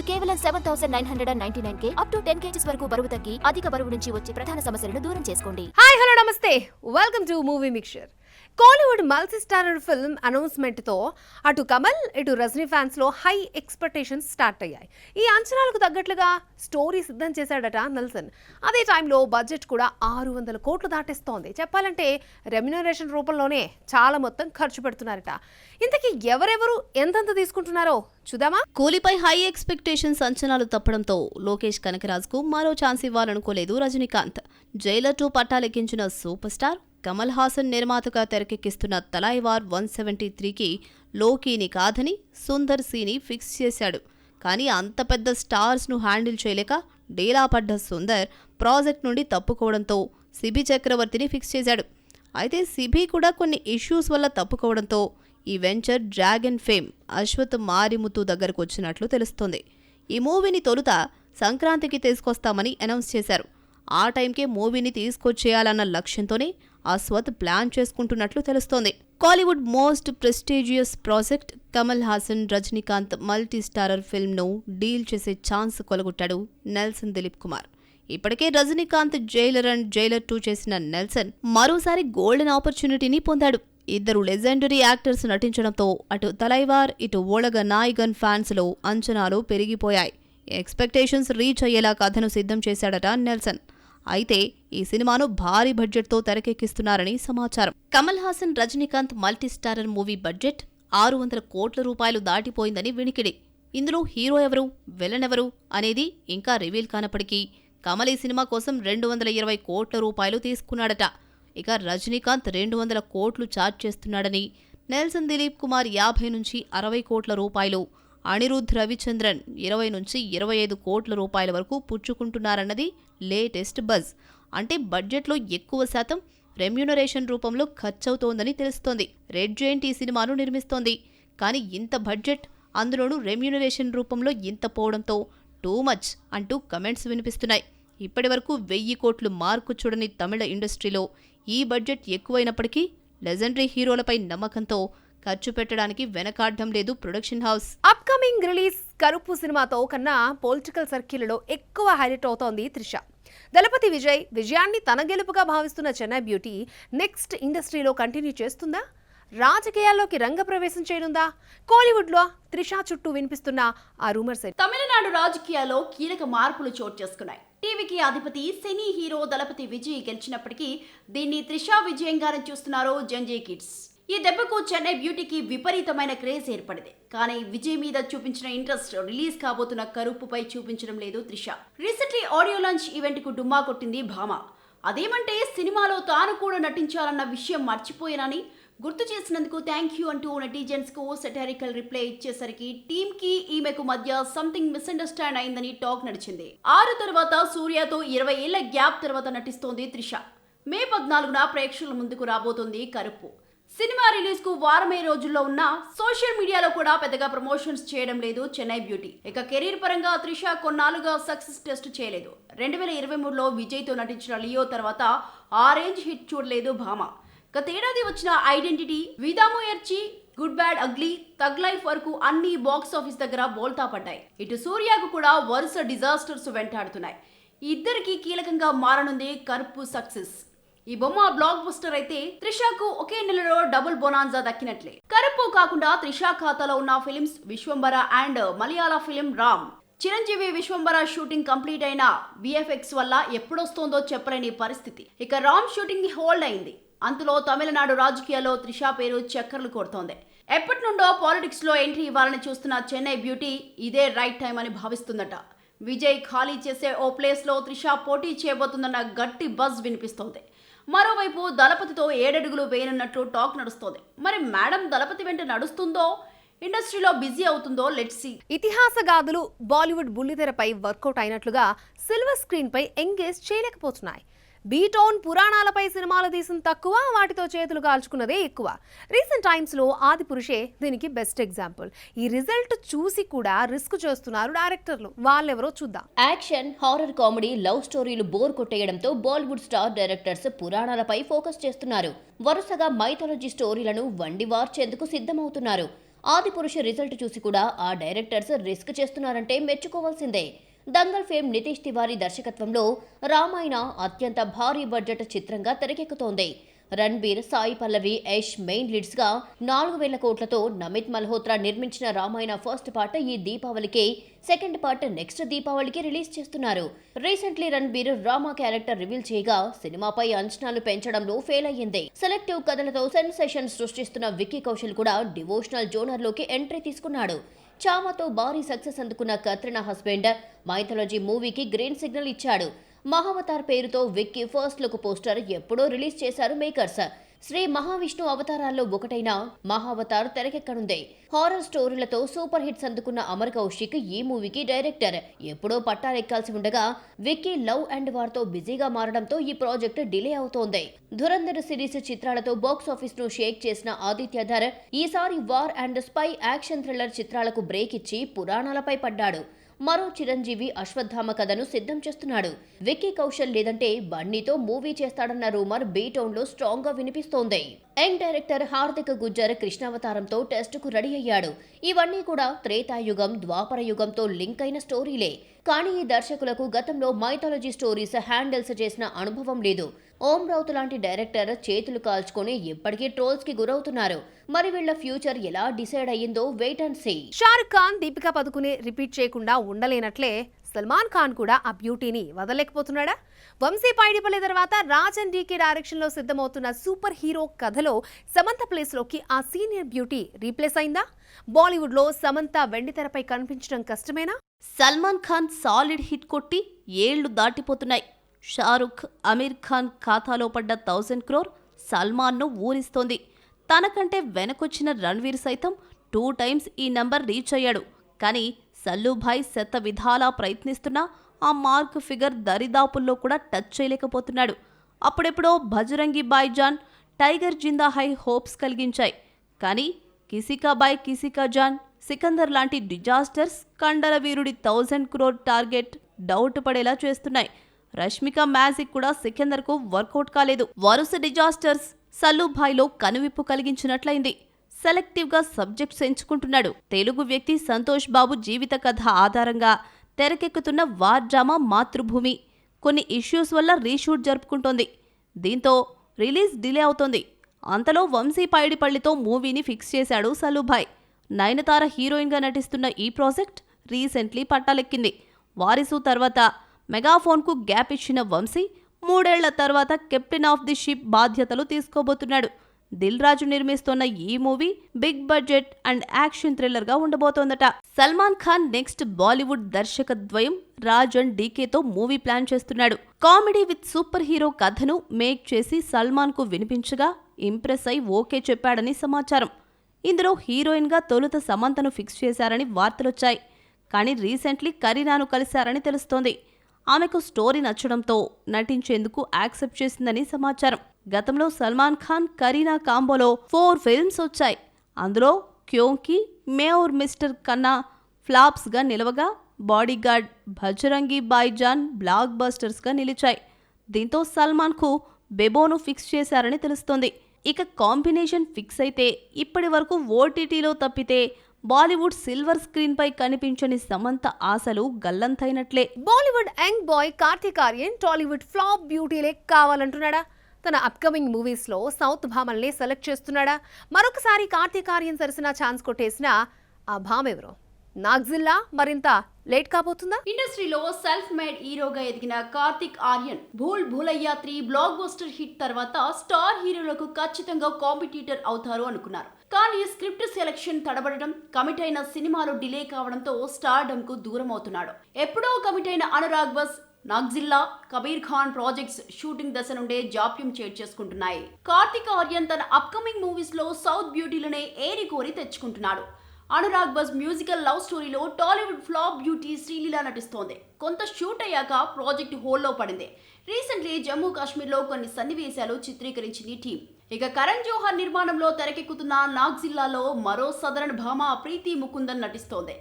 కేవలం 7,999K up to 10 kgs వరకు బరువు తగ్గి అధిక బరువు నుంచి వచ్చే ప్రధాన సమస్యలను దూరం చేసుకోండి. హాయ్ హలో నమస్తే, welcome to movie mixture. Kollywood multi starrer film announcement తో అటు కమల్ ఇటు రజనీ ఫ్యాన్స్ లో హై ఎక్స్పెక్టేషన్స్ స్టార్ట్ అయ్యాయి. ఈ అంచనాలకు తగ్గట్లుగా స్టోరీ సిద్ధం చేశాడట నెల్సన్. అదే టైంలో బడ్జెట్ కూడా 600 కోట్లు దాటేస్తోంది. చెప్పాలంటే రెమ్యునరేషన్ రూపంలోనే చాలా మొత్తం ఖర్చు పెడుతున్నారట. ఇంతకీ ఎవరెవరు ఎంతెంత తీసుకుంటున్నారో చూద్దామా? కూలీపై హై ఎక్స్పెక్టేషన్స్ అంచనాలు తప్పడంతో లోకేష్ కనకరాజ్కు మరో ఛాన్స్ ఇవ్వాలనుకోలేదు రజనీకాంత్. జైలర్ 2 పట్టాలెక్కించిన సూపర్ స్టార్ కమల్ హాసన్ నిర్మాతగా తెరకెక్కిస్తున్న తలైవార్ 173కి లోకీని కాదని సుందర్ సీని ఫిక్స్ చేశాడు. కానీ అంత పెద్ద స్టార్స్ను హ్యాండిల్ చేయలేక డేలా పడ్డ సుందర్ ప్రాజెక్ట్ నుండి తప్పుకోవడంతో సిబి చక్రవర్తిని ఫిక్స్ చేశాడు. అయితే సిబి కూడా కొన్ని ఇష్యూస్ వల్ల తప్పుకోవడంతో ఈ వెంచర్ డ్రాగన్ ఫేమ్ అశ్వత్ మారిముతు దగ్గరకు వచ్చినట్లు తెలుస్తోంది. ఈ మూవీని తొలుత సంక్రాంతికి తీసుకొస్తామని అనౌన్స్ చేశారు. ఆ టైంకే మూవీని తీసుకొచ్చేయాలన్న లక్ష్యంతోనే అశ్వత్ ప్లాన్ చేసుకుంటున్నట్లు తెలుస్తోంది. Kollywood most prestigious project Kamal Haasan Rajinikanth multi starrer ఫిల్మ్ను డీల్ చేసే ఛాన్స్ కొలగొట్టాడు నెల్సన్ దిలీప్ కుమార్. ఇప్పటికే రజనీకాంత్ జైలర్ అండ్ జైలర్ 2 చేసిన నెల్సన్ మరోసారి గోల్డెన్ ఆపర్చునిటీని పొందాడు. ఇద్దరు లెజెండరీ యాక్టర్స్ నటించడంతో అటు తలైవార్ ఇటు ఓళగ నాయగన్ ఫ్యాన్స్ లో అంచనాలు పెరిగిపోయాయి. ఎక్స్పెక్టేషన్స్ రీచ్ అయ్యేలా కథను సిద్ధం చేశాడట నెల్సన్. అయితే ఈ సినిమాను భారీ బడ్జెట్తో తెరకెక్కిస్తున్నారని సమాచారం. Kamal Haasan Rajinikanth multi starrer movie budget 600 కోట్ల రూపాయలు దాటిపోయిందని వినికిడి. ఇందులో హీరో ఎవరు, విలన్ ఎవరు అనేది ఇంకా రివీల్ కానప్పటికీ కమల్ ఈ సినిమా కోసం 220 కోట్ల రూపాయలు తీసుకున్నాడట. ఇక రజనీకాంత్ 200 కోట్లు ఛార్జ్ చేస్తున్నాడని, నెల్సన్ దిలీప్ కుమార్ 50 నుంచి 60 కోట్ల రూపాయలు, అనిరుద్ధ్ రవిచంద్రన్ 20 నుంచి 25 కోట్ల రూపాయల వరకు పుచ్చుకుంటున్నారన్నది లేటెస్ట్ బజ్. అంటే బడ్జెట్లో ఎక్కువ శాతం రెమ్యూనరేషన్ రూపంలో ఖర్చవుతోందని తెలుస్తోంది. రెడ్ జైంట్ ఈ సినిమాను నిర్మిస్తోంది. కానీ ఇంత బడ్జెట్, అందులోనూ రెమ్యూనరేషన్ రూపంలో ఇంత పోవడంతో టూ మచ్ అంటూ కమెంట్స్ వినిపిస్తున్నాయి. ఇప్పటి వరకు 1000 కోట్లు మార్కు చూడని తమిళ ఇండస్ట్రీలో ఈ బడ్జెట్ ఎక్కువైనప్పటికీ లెజెండరీ హీరోలపై నమ్మకంతో ఖర్చు పెట్టడానికి వెనకాడడం లేదు ప్రొడక్షన్ హౌస్. అప్కమింగ్ రిలీజ్ కరుపు సినిమాతో కన్నా పొలిటికల్ సర్కిల్లో ఎక్కువ హైలైట్ అవుతోంది త్రిష. దళపతి విజయాన్ని తన గెలుపుగా భావిస్తున్న చెన్నై బ్యూటీ నెక్స్ట్ ఇండస్ట్రీలో కంటిన్యూ చేస్తుందా? రాజకీయాల్లోకి రంగప్రవేశం చేయనుందా? కోలీవుడ్లో త్రిష చుట్టూ వినిపిస్తున్న ఆ రూమర్స్. తమిళనాడు రాజకీయాల్లో కీలక మార్పులు చోటు చేసుకున్నాయి. టీవీకి అధిపతి సినీ హీరో దళపతి విజయ్ గెలిచినప్పటికీ దీన్ని త్రిష విజయంగానే చూస్తున్నారు జంజీ కిడ్స్. ఈ దెబ్బకు చెన్నై బ్యూటీకి విపరీతమైన క్రేజ్ ఏర్పడింది. కానీ విజయ్ మీద చూపించిన ఇంట్రెస్ట్ రిలీజ్ కాబోతున్న కరుపుపై చూపించడం లేదు Trisha. Recently audio launch event కు డుమ్మా కొట్టింది భామ. అదేమంటే సినిమాలో తాను కూడా నటించాలన్న విషయం మర్చిపోయానని గుర్తు చేసినందుకు థ్యాంక్ యూ అంటూ నెటిజన్స్ కు సెటారికల్ రిప్లై ఇచ్చేసరికి టీమ్ కి ఈమెకు మధ్య సంథింగ్ మిస్అండర్స్టాండ్ అయిందని టాక్ నడిచింది. 6 తర్వాత సూర్యతో 20 ఏళ్ల గ్యాప్ తర్వాత నటిస్తోంది త్రిష. మే 14న ప్రేక్షకుల ముందుకు రాబోతోంది కరుపు. సినిమా రిలీజ్ కు వారమే రోజుల్లో ఉన్న సోషల్ మీడియాలో కూడా పెద్దగా ప్రమోషన్స్ చేయడం లేదు చెన్నై బ్యూటీ. ఇక కెరీర్ పరంగా త్రిష కొన్నాళ్ళుగా సక్సెస్ టెస్ట్ చేయలేదు. 2023లో విజయ్ తో నటించిన లియో తర్వాత ఆ రేంజ్ హిట్ చూడలేదు భామ. గతేడాది వచ్చిన identity, Vidaa Muyarchi, good bad ugly, thug life వరకు అన్ని బాక్స్ ఆఫీస్ దగ్గర బోల్తా పడ్డాయి. ఇటు సూర్యకు కూడా వరుస డిజాస్టర్స్ వెంటాడుతున్నాయి. ఇద్దరికి కీలకంగా మారనుంది కరుపు సక్సెస్. ఈ బొమ్మ బ్లాక్ బస్టర్ అయితే త్రిషకు ఒకే నెలలో డబుల్ బొనాన్జా దక్కినట్లే. కరుపు కాకుండా త్రిష ఖాతాలో ఉన్న films Vishwambhara and Malayalam film Ram. Chiranjeevi Vishwambhara shooting complete అయిన విఎఫ్ఎక్స్ వల్ల ఎప్పుడొస్తోందో చెప్పలేని పరిస్థితి. ఇక రామ్ షూటింగ్ హోల్డ్ అయింది. అంతలో తమిళనాడు రాజకీయాల్లో త్రిష పేరు చక్కర్లు కొడుతోంది. ఎప్పటి నుండో పాలిటిక్స్ లో ఎంట్రీ ఇవ్వాలని చూస్తున్న చెన్నై బ్యూటీ ఇదే రైట్ టైం అని భావిస్తుందట. విజయ్ ఖాళీ చేసే ఓ ప్లేస్ లో త్రిష పోటీ చేయబోతుందన్న గట్టి బజ్ వినిపిస్తోంది. మరోవైపు దళపతితో 7 అడుగులు వేయనున్నట్లు టాక్ నడుస్తోంది. మరి మేడం దళపతి వెంట నడుస్తుందో, ఇండస్ట్రీలో బిజీ అవుతుందో లెట్స్ సీ. ఇతిహాస గాథలు బాలీవుడ్ బుల్లితెరపై వర్కౌట్ అయినట్లుగా సిల్వర్ స్క్రీన్ పై ఎంగేజ్ చేయలేకపోతున్నాయి. బీటౌన్ పురాణాలపై సినిమాలు తీసిన తక్కువ, వాటితో చేతులు కాల్చుకున్నదే ఎక్కువ. రీసెంట్ టైమ్స్ లో ఆదిపురుషే దీనికి బెస్ట్ ఎగ్జాంపుల్. ఈ రిజల్ట్ చూసి కూడా రిస్క్ చేస్తున్నారు డైరెక్టర్లు. వాళ్ళెవరో చూద్దాం. యాక్షన్, హారర్, కామెడీ, లవ్ స్టోరీలు బోర్ కొట్టేయడంతో బాలీవుడ్ స్టార్ డైరెక్టర్స్ పురాణాలపై ఫోకస్ చేస్తున్నారు. వరుసగా మైథాలజీ స్టోరీలను వండి వార్చేందుకు సిద్ధమవుతున్నారు. ఆదిపురుష రిజల్ట్ చూసి కూడా ఆ డైరెక్టర్స్ రిస్క్ చేస్తున్నారంటే మెచ్చుకోవాల్సిందే. దంగల్ ఫేమ్ నితీష్ తివారీ దర్శకత్వంలో రామాయణ అత్యంత భారీ బడ్జెట్ చిత్రంగా తెరకెక్కుతోంది. రణ్బీర్, సాయి పల్లవి, యష్ మెయిన్ లీడ్స్ గా 4,000 కోట్లతో నమిత్ మల్హోత్రా నిర్మించిన రామాయణ ఫస్ట్ పార్ట్ ఈ దీపావళికి, సెకండ్ పార్ట్ నెక్స్ట్ దీపావళికి రిలీజ్ చేస్తున్నారు. Recently Ranbir Rama character reveal చేయగా సినిమాపై అంచనాలు పెంచడంలో ఫెయిల్ అయ్యింది. సెలెక్టివ్ కథలతో సెన్సేషన్ సృష్టిస్తున్న విక్కీ కౌశల్ కూడా డివోషనల్ జోనర్ లోకి ఎంట్రీ తీసుకున్నాడు. చామాతో భారీ సక్సెస్ అందుకున్న కత్రినా హస్బెండ్ మైథాలజీ మూవీకి గ్రీన్ సిగ్నల్ ఇచ్చాడు. మహావతార్ పేరుతో విక్కీ ఫస్ట్ లుక్ పోస్టర్ ఎప్పుడో రిలీజ్ చేశారు మేకర్స్. శ్రీ మహావిష్ణు అవతారాల్లో ఒకటైన మహావతార్ తెరకెక్కనుంది. హారర్ స్టోరీలతో సూపర్ హిట్స్ అందుకున్న అమర్ కౌశిక్ ఈ మూవీకి డైరెక్టర్. ఎప్పుడో పట్టాలెక్కాల్సి ఉండగా విక్కీ లవ్ అండ్ వార్ తో బిజీగా మారడంతో ఈ ప్రాజెక్ట్ డిలే అవుతోంది. ధురంధర్ సిరీస్ చిత్రాలతో బాక్సాఫీస్ ను షేక్ చేసిన ఆదిత్య ధర్ ఈసారి war and spy action thriller చిత్రాలకు బ్రేక్ ఇచ్చి పురాణాలపై పడ్డాడు. మరో చిరంజీవి అశ్వత్థామ కథను సిద్ధం చేస్తున్నాడు. విక్కీ కౌశల్ లేదంటే బన్నీతో మూవీ చేస్తాడన్న రూమర్ బీటౌన్ లో స్ట్రాంగ్ గా వినిపిస్తోంది. యంగ్ డైరెక్టర్ హార్దిక్ గుజ్జర్ కృష్ణావతారంతో టెస్ట్ కు రెడీ అయ్యాడు. ఇవన్నీ కూడా త్రేతాయుగం, ద్వాపర యుగంతో లింక్ అయిన స్టోరీలే. కానీ ఈ దర్శకులకు గతంలో మైథాలజీ స్టోరీస్ హ్యాండిల్స్ చేసిన అనుభవం లేదు. ఓం రౌత్ లాంటి డైరెక్టర్ చేతులు కాల్చుకొని ఇప్పటికీ ట్రోల్స్ కి గురవుతున్నారు. మరి వీళ్ళ ఫ్యూచర్ ఎలా డిసైడ్ అయ్యిందో wait and see. Shahrukh Khan, Deepika Padukone repeat చేయకుండా ఉండలేనట్లే సల్మాన్ ఖాన్ కూడా ఆ బ్యూటీని వదలలేకపోతున్నాడా? వంశీ పైడిపల్లి తర్వాత రాజ్ అండ్ డీకే డైరెక్షన్ లో సిద్ధమవుతున్న సూపర్ హీరో కథలో సమంత ప్లేస్ లోకి ఆ సీనియర్ బ్యూటీ రీప్లేస్ అయిందా? బాలీవుడ్ లో సమంత వెండితెరపై కనిపించడం కష్టమేనా? సల్మాన్ ఖాన్ సాలిడ్ హిట్ కొట్టి ఏళ్లు దాటిపోతున్నాయి. షారుఖ్, అమీర్ ఖాన్ ఖాతాలో పడ్డ 1000 crore సల్మాన్ను ఊరిస్తోంది. తనకంటే వెనకొచ్చిన రణ్వీర్ సైతం 2 times ఈ నంబర్ రీచ్ అయ్యాడు. కానీ సల్లుభాయ్ శత విధాలా ప్రయత్నిస్తున్నా ఆ మార్క్ ఫిగర్ దరిదాపుల్లో కూడా టచ్ చేయలేకపోతున్నాడు. అప్పుడెప్పుడో భజరంగి భాయ్జాన్, టైగర్ జిందా హై హోప్స్ కలిగించాయి. కానీ కిసికా బాయ్ కిసికా జాన్, సికందర్ లాంటి డిజాస్టర్స్ కండల వీరుడి 1000 crore టార్గెట్ డౌట్ పడేలా చేస్తున్నాయి. రష్మిక మ్యాజిక్ కూడా సికందర్కు వర్కౌట్ కాలేదు. వరుస డిజాస్టర్స్ సల్లుభాయ్లో కనువిప్పు కలిగించినట్లయింది. సెలెక్టివ్గా సబ్జెక్ట్స్ ఎంచుకుంటున్నాడు. తెలుగు వ్యక్తి సంతోష్ బాబు జీవిత కథ ఆధారంగా తెరకెక్కుతున్న వార్ డ్రామా మాతృభూమి కొన్ని ఇష్యూస్ వల్ల రీషూట్ జరుపుకుంటోంది. దీంతో రిలీజ్ డిలే అవుతోంది. అంతలో వంశీ పైడిపల్లితో మూవీని ఫిక్స్ చేశాడు సల్లుభాయ్. నయనతార హీరోయిన్గా నటిస్తున్న ఈ ప్రాజెక్ట్ రీసెంట్లీ పట్టాలెక్కింది. వారిసు తర్వాత మెగాఫోన్కు గ్యాప్ ఇచ్చిన వంశీ 3 ఏళ్ల తర్వాత కెప్టెన్ ఆఫ్ ది షిప్ బాధ్యతలు తీసుకోబోతున్నాడు. దిల్ రాజు నిర్మిస్తోన్న ఈ movie big budget and action thriller గా ఉండబోతోందట. సల్మాన్ ఖాన్ నెక్స్ట్ బాలీవుడ్ దర్శక ద్వయం రాజ్ అండ్ డీకేతో మూవీ ప్లాన్ చేస్తున్నాడు. కామెడీ విత్ సూపర్ హీరో కథను మేక్ చేసి సల్మాన్ కు వినిపించగా ఇంప్రెస్ అయి ఓకే చెప్పాడని సమాచారం. ఇందులో హీరోయిన్ గా తొలుత సమంతను ఫిక్స్ చేశారని వార్తలొచ్చాయి. కానీ రీసెంట్లీ కరీనాను కలిశారని తెలుస్తోంది. ఆమెకు స్టోరీ నచ్చడంతో నటించేందుకు యాక్సెప్ట్ చేసిందని సమాచారం. గతంలో సల్మాన్ ఖాన్, కరీనా కాంబోలో 4 films వచ్చాయి. అందులో క్యోంకి, మే ఔర్ మిస్టర్ కన్నా ఫ్లాప్స్గా నిలవగా బాడీగార్డ్, భజరంగి భాయ్జాన్ బ్లాక్ బస్టర్స్గా నిలిచాయి. దీంతో సల్మాన్కు బెబోను ఫిక్స్ చేశారని తెలుస్తోంది. ఇక కాంబినేషన్ ఫిక్స్ అయితే ఇప్పటి వరకు ఓటీటీలో తప్పితే బాలీవుడ్ సిల్వర్ స్క్రీన్ పై కనిపించని సమంత ఆశలు గల్లంతైనట్లే. Bollywood young boy Kartik Aaryan Tollywood flop బ్యూటీలే కావాలంటున్నాడా? తన అప్కమింగ్ మూవీస్ లో సౌత్ భామల్ని సెలెక్ట్ చేస్తున్నాడా? మరొకసారి కార్తీక్ ఆర్యన్ సరసన ఛాన్స్ కొట్టేసిన ఆ భామెవరో? నాగ్జిల్లా మరింత లేట్ కాబోతుందా? ఇండస్ట్రీలో సెల్ఫ్ మేడ్ హీరోగా ఎదిగిన Karthik Aryan Bhool భూలయ్యా 3 block buster hit తర్వాత స్టార్ హీరోలకు ఖచ్చితంగా కాంపిటీటర్ అవుతారు అనుకున్నారు. కానీ స్క్రిప్ట్ సెలెక్షన్ తడబడడం, కమిట్ అయిన సినిమాలు డిలే కావడంతో స్టార్డమ్ కు దూరం అవుతున్నాడు. ఎప్పుడో కమిట్ అయిన అనురాగ్ బస్, నాగ్జిల్లా, కబీర్ ఖాన్ ప్రాజెక్ట్స్ షూటింగ్ దశ నుండే జాప్యం చేసుకుంటున్నాయి. కార్తిక్ ఆర్యన్ తన అప్కమింగ్ మూవీస్ లో సౌత్ బ్యూటీలనే ఏరి కోరి తెచ్చుకుంటున్నాడు. అనురాగ్ బస్ మ్యూజికల్ లవ్ స్టోరీలో టాలీవుడ్ ఫ్లాప్ బ్యూటీ శ్రీలీల నటిస్తోంది. కొంత షూట్ అయ్యాక ప్రాజెక్ట్ హోల్డ్లో పడింది. రీసెంట్లీ జమ్మూ కాశ్మీర్లో కొన్ని సన్నివేశాలు చిత్రీకరించింది టీం. ఇక కరణ్ జోహర్ నిర్మాణంలో తెరకెక్కుతున్న నాగ్జిల్లాలో మరో సదరన్ భామ ప్రీతి ముకుందన్ నటిస్తోంది.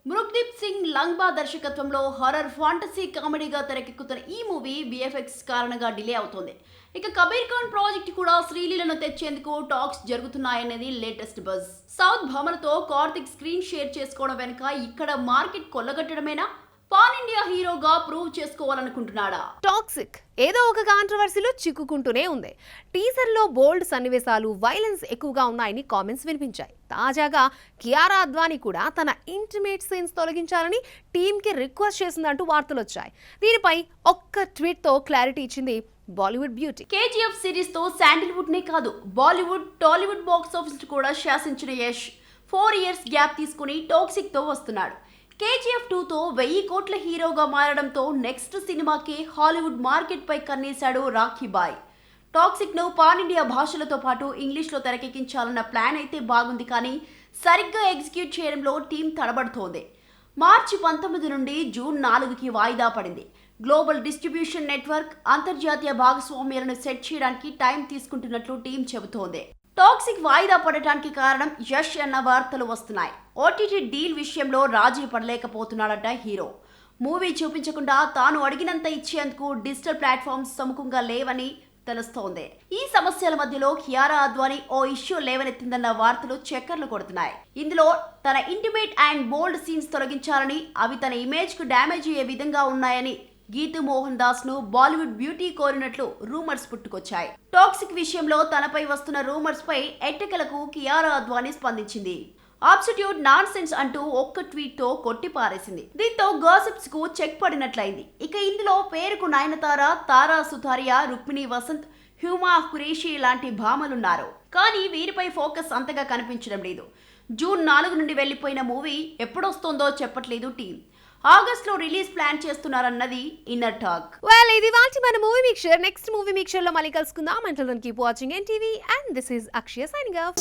మృగ్దీప్ సింగ్ లంగ్బా దర్శకత్వంలో హారర్ ఫాంటసీ కామెడీగా తెరకెక్కుతున్న ఈ మూవీ విఎఫ్ఎక్స్ కారణంగా డిలే అవుతోంది. ఇక కబీర్ ఖాన్ ప్రాజెక్ట్ కూడా శ్రీలీలను తెచ్చేందుకు టాక్స్ జరుగుతున్నాయనేది లేటెస్ట్ బజ్. సౌత్ భామలతో కార్తిక్ స్క్రీన్ షేర్ చేసుకోవడం వెనుక ఇక్కడ మార్కెట్ కొల్లగట్టడమేనా, పాన్ ఇండియా హీరోగా ప్రూవ్ చేసుకోవాలనుకుంటున్నాడా? టాక్సిక్ ఏదో ఒక కాంట్రవర్సీలో చిక్కుకుంటూనే ఉంది. టీజర్లో బోల్డ్ సన్నివేశాలు, వైలెన్స్ ఎక్కువగా ఉన్నాయని కామెంట్స్ వినిపించాయి. తాజాగా కియారా అద్వానీ కూడా తన ఇంటిమేట్ సీన్స్ తొలగించాలని టీంకి రిక్వెస్ట్ చేసిందంటూ వార్తలు వచ్చాయి. దీనిపై ఒక్క ట్వీట్తో క్లారిటీ ఇచ్చింది బాలీవుడ్ బ్యూటీ. కేజీఎఫ్ సిరీస్ తో శాండిల్వుడ్ నే కాదు, బాలీవుడ్, టాలీవుడ్ బాక్స్ ఆఫీస్ కూడా శాసించిన యష్ 4 years గ్యాప్ తీసుకుని టాక్సిక్ తో వస్తున్నాడు. కేజీఎఫ్ 2తో 1000 కోట్ల హీరోగా మారడంతో నెక్స్ట్ సినిమాకి హాలీవుడ్ మార్కెట్ పై కన్నేశాడు రాఖీ బాయ్. టాక్సిక్ ను పాన్ ఇండియా భాషలతో పాటు ఇంగ్లీష్లో తెరకెక్కించాలన్న ప్లాన్ అయితే బాగుంది, కానీ సరిగ్గా ఎగ్జిక్యూట్ చేయడంలో టీం తడబడుతోంది. మార్చి 19 నుండి జూన్ 4కి వాయిదా పడింది. గ్లోబల్ డిస్ట్రిబ్యూషన్ నెట్వర్క్, అంతర్జాతీయ భాగస్వామ్యాలను సెట్ చేయడానికి టైం తీసుకుంటున్నట్లు టీం చెబుతోంది. టాక్సిక్ వాయిదా పడటానికి కారణం యష్ అన్న వార్తలు వస్తున్నాయి. ఓటీటీ డీల్ విషయంలో రాజీ పడలేకపోతున్నాడట హీరో. మూవీ చూపించకుండా తాను అడిగినంత ఇచ్చేందుకు డిజిటల్ ప్లాట్ఫామ్స్ సముఖంగా లేవని తెలుస్తోంది. ఈ సమస్యల మధ్యలో కియారా అద్వానీ ఓ ఇష్యూ లేవనెత్తిందన్న వార్తలు చక్కర్లు కొడుతున్నాయి. ఇందులో తన ఇంటిమేట్ అండ్ బోల్డ్ సీన్స్ తొలగించాలని, అవి తన ఇమేజ్ కు డ్యామేజ్ అయ్యే విధంగా ఉన్నాయని గీతూ మోహన్ దాస్ ను బాలీవుడ్ బ్యూటీ కోరినట్లు రూమర్స్ పుట్టుకొచ్చాయి. టాక్సిక్ విషయంలో తనపై వస్తున్న రూమర్స్ పై ఎట్టకలకు కియారా అద్వానీ స్పందించింది. అబ్సల్యూట్ నాన్ సెన్స్ అంటూ ఒక్క ట్వీట్ తో కొట్టి పారేసింది. దీంతో గాసిప్స్ కు చెక్ పడినట్లయింది. ఇక ఇందులో పేరుకు నయనతార, తారా సుతారియా, రుక్మిణి వసంత్, హ్యూమా ఖురేషి లాంటి భామలున్నారు. కానీ వీరిపై ఫోకస్ అంతగా కనిపించడం లేదు. జూన్ 4 నుండి వెళ్లిపోయిన మూవీ ఎప్పుడొస్తుందో చెప్పట్లేదు టీం. ఆగస్ట్ లో రిలీజ్ ప్లాన్ చేస్తున్నారన్నది ఇన్నర్ టాక్. వెల్, ఇది వాటి మన movie mixture. Next movie mixture లో మళ్ళీ కలుసుకుందాం. Until then keep watching NTV and this is Akshaya signing of.